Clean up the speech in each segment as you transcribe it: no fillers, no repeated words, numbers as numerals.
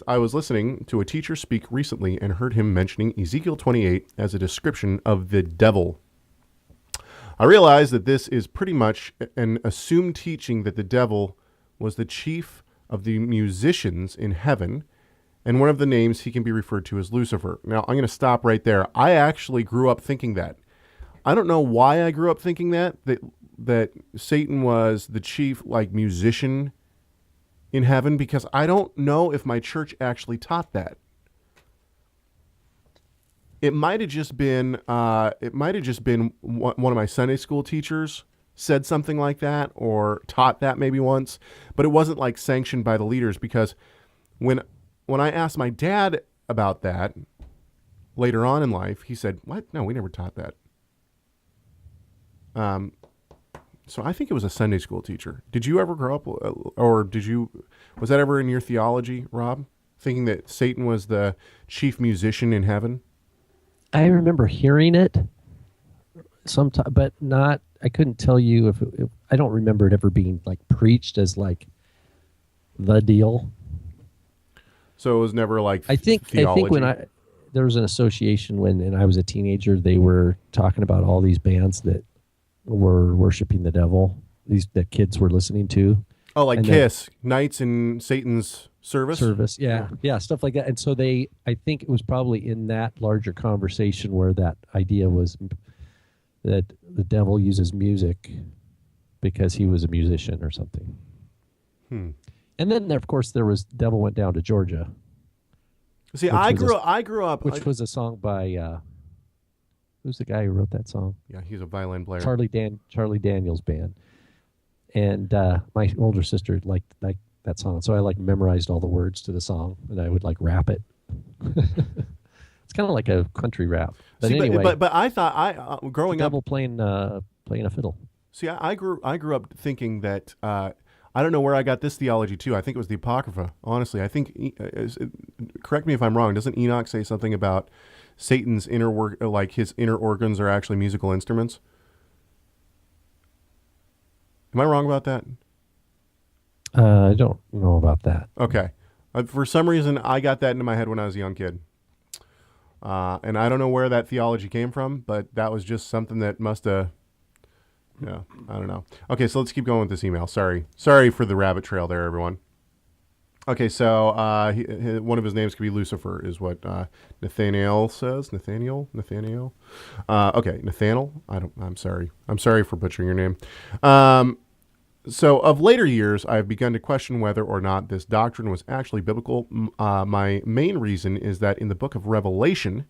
says, I was listening to a teacher speak recently and heard him mentioning Ezekiel 28 as a description of the devil. I realize that this is pretty much an assumed teaching that the devil was the chief of the musicians in heaven, and one of the names he can be referred to as Lucifer. Now, I'm going to stop right there. I actually grew up thinking that. I don't know why I grew up thinking that Satan was the chief, musician in heaven, because I don't know if my church actually taught that. It might have just been one of my Sunday school teachers said something like that or taught that maybe once, but it wasn't sanctioned by the leaders, because when I asked my dad about that later on in life, he said, "What? No, we never taught that." So I think it was a Sunday school teacher. Did you ever grow up, or was that ever in your theology, Rob, thinking that Satan was the chief musician in heaven? I remember hearing it sometime, but not. I couldn't tell you if I don't remember it ever being preached as the deal. So it was never I think theology. when there was an association when I was a teenager, they were talking about all these bands that were worshiping the devil. That kids were listening to. Oh, like Kiss, Knights in Satan's Service, yeah, stuff like that. And so I think it was probably in that larger conversation where that idea was that the devil uses music because he was a musician or something. And then, of course, there was "Devil Went Down to Georgia." See, I grew up, which was a song by who's the guy who wrote that song? Yeah, he's a violin player. Charlie Daniels Band. And my older sister liked that song, so I memorized all the words to the song, and I would rap it. It's kind of like a country rap. But anyway, but I thought growing the up, devil playing a fiddle. See, I grew up thinking that I don't know where I got this theology too. I think it was the Apocrypha. Honestly, I think correct me if I'm wrong. Doesn't Enoch say something about Satan's inner work, his inner organs are actually musical instruments? Am I wrong about that? I don't know about that. Okay. For some reason, I got that into my head when I was a young kid. And I don't know where that theology came from, but that was just something that must have... Yeah, I don't know. Okay, so let's keep going with this email. Sorry for the rabbit trail there, everyone. Okay, so one of his names could be Lucifer, is what Nathaniel says. Nathaniel. Okay, Nathaniel. I'm sorry. I'm sorry for butchering your name. So of later years, I've begun to question whether or not this doctrine was actually biblical. My main reason is that in the book of Revelation,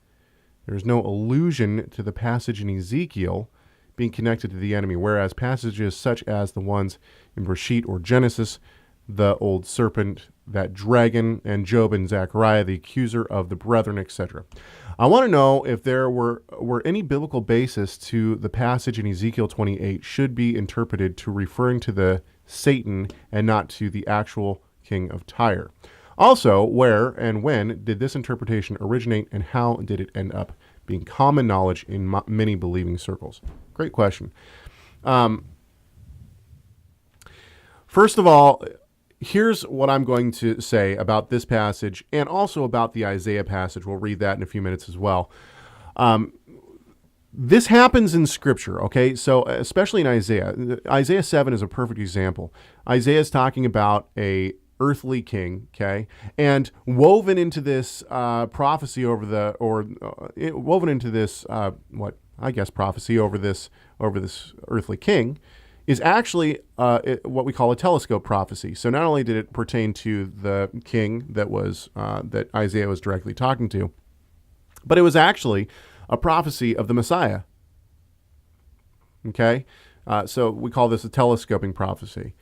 there's no allusion to the passage in Ezekiel being connected to the enemy, whereas passages such as the ones in Bereshit or Genesis, the old serpent, that dragon, and Job and Zechariah, the accuser of the brethren, etc. I want to know if there were any biblical basis to the passage in Ezekiel 28 should be interpreted to referring to the Satan and not to the actual king of Tyre. Also, where and when did this interpretation originate, and how did it end up being common knowledge in many believing circles? Great question. First of all, here's what I'm going to say about this passage and also about the Isaiah passage. We'll read that in a few minutes as well. This happens in Scripture, okay? So especially in Isaiah. Isaiah 7 is a perfect example. Isaiah is talking about a earthly king, okay? And woven into this prophecy over the, woven into this, prophecy over this earthly king is actually what we call a telescope prophecy. So not only did it pertain to the king that was that Isaiah was directly talking to, but it was actually a prophecy of the Messiah. Okay? So we call this a telescoping prophecy.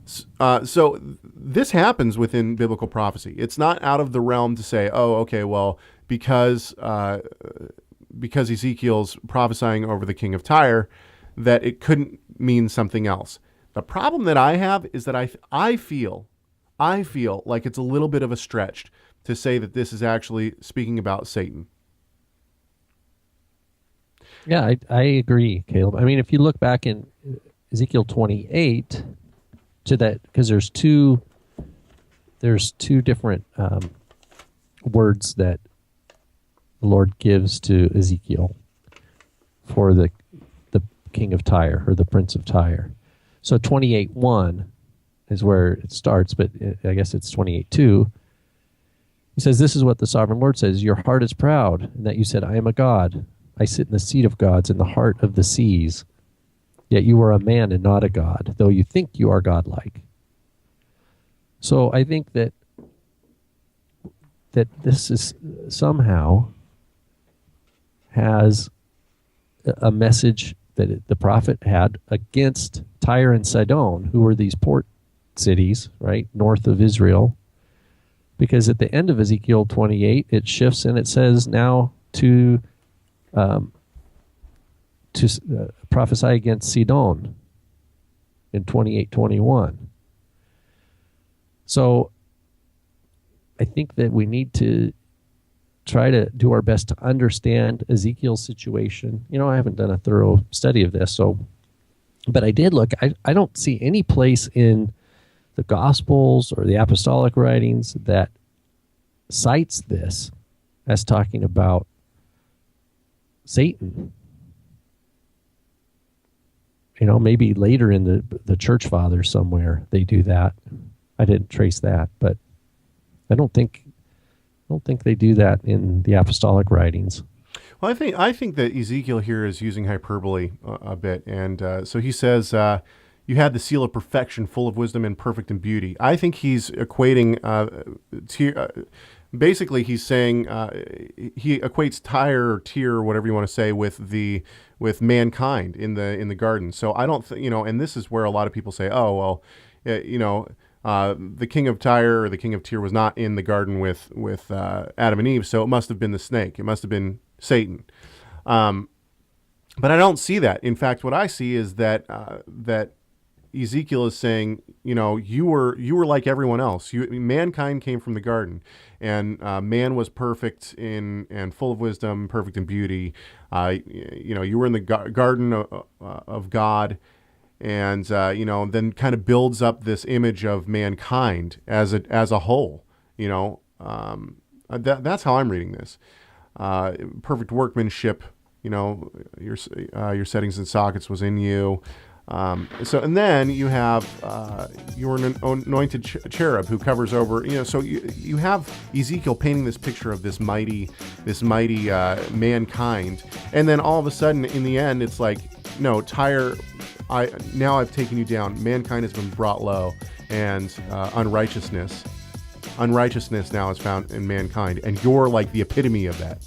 So this happens within biblical prophecy. It's not out of the realm to say, oh, okay, well, because Ezekiel's prophesying over the king of Tyre, that it couldn't mean something else. The problem that I have is that I feel like it's a little bit of a stretch to say that this is actually speaking about Satan. Yeah, I agree, Caleb. I mean, if you look back in Ezekiel 28 to that, because there's two different words that the Lord gives to Ezekiel for the king of Tyre, or the prince of Tyre. So 28:1 is where it starts, but I guess it's 28:2. He says, "This is what the sovereign Lord says: Your heart is proud, and that you said, I am a god. I sit in the seat of gods in the heart of the seas. Yet you are a man and not a god, though you think you are godlike." So I think that this is somehow has a message that the prophet had against Tyre and Sidon, who were these port cities, right, north of Israel. Because at the end of Ezekiel 28, it shifts and it says now to prophesy against Sidon in 28:21. So I think that we need to try to do our best to understand Ezekiel's situation. I haven't done a thorough study of this, but I did look. I don't see any place in the Gospels or the apostolic writings that cites this as talking about Satan. Maybe later in the church fathers somewhere they do that. I didn't trace that, but I don't think they do that in the apostolic writings. Well, I think that Ezekiel here is using hyperbole a bit, and so he says, "You had the seal of perfection, full of wisdom and perfect in beauty." I think he's equating basically he's saying he equates Tyre or Tyr, or whatever you want to say, with mankind in the garden. So I don't and this is where a lot of people say, "Oh, well, the king of Tyre or the king of Tyr was not in the garden with Adam and Eve, so it must have been the snake. It must have been Satan." But I don't see that. In fact, what I see is that Ezekiel is saying, you were like everyone else. Mankind came from the garden, and man was perfect and full of wisdom, perfect in beauty. You were in the garden of God. And then kind of builds up this image of mankind as a whole. That's how I'm reading this. Perfect workmanship. Your settings and sockets was in you. And then you have you were an anointed cherub who covers over. So you have Ezekiel painting this picture of this mighty mankind, and then all of a sudden in the end it's like, no, Tyre. I've taken you down. Mankind has been brought low, and unrighteousness now is found in mankind, and you're like the epitome of that.